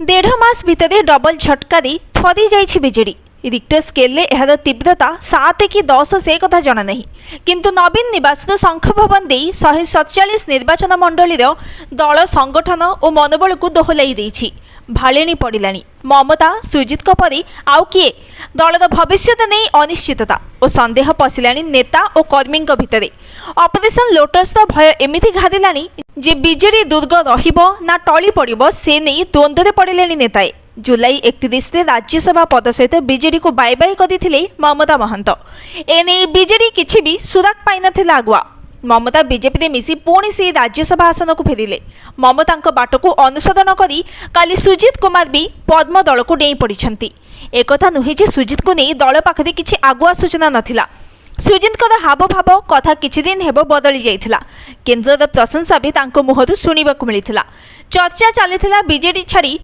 देढ़ मास भितर डबल झटका दे थरी जाइछि बिजेडी। रिक्टर स्केल एहार तीव्रता 7 कि 10 से कथा जाना नहीं, किंतु नवीन निवास शंख भवन दे 147 निर्वाचन मंडल दल संगठन और मनोबल को दोहलाई देछि। भालेनी पड़िलानी ममता सुजित परी आउ किए दलर भविष्य नहीं अनिश्चितता और संदेह पशिलानी नेता और कर्मी भितर। ऑपरेशन लोटस भय एमिति घारिलानी जे बीजेडी दुर्ग रहिबो ना टली पड़िबो से नहीं द्वंद्व पड़िलेनी नेताए। जुलाई 31 राज्यसभा पद सहित बीजेडी को बाय बाय करथिले ममता महंत। एने बीजेडी किछि भी सुराग पाई नथिला आगुआ। ममता बीजेपी रे मिसी पुणी से राज्यसभा आसन को फेरिले। ममता बाट को अनुसरण करी काली सुजित कुमार भी पद्म दल को डेई पड़िछंती। एकथा नुहे जे सुजित को नहीं दल पाखरे किछि आगुआ सूचना नथिला। सुजित हाव भाव कथा किछि दिन हेबो बदली जाइथिला। केंद्रर प्रशंसा भी तांको मुहरु सुनिबाकु मिलिथिला। चर्चा चलिथिला बीजेडी छाड़ी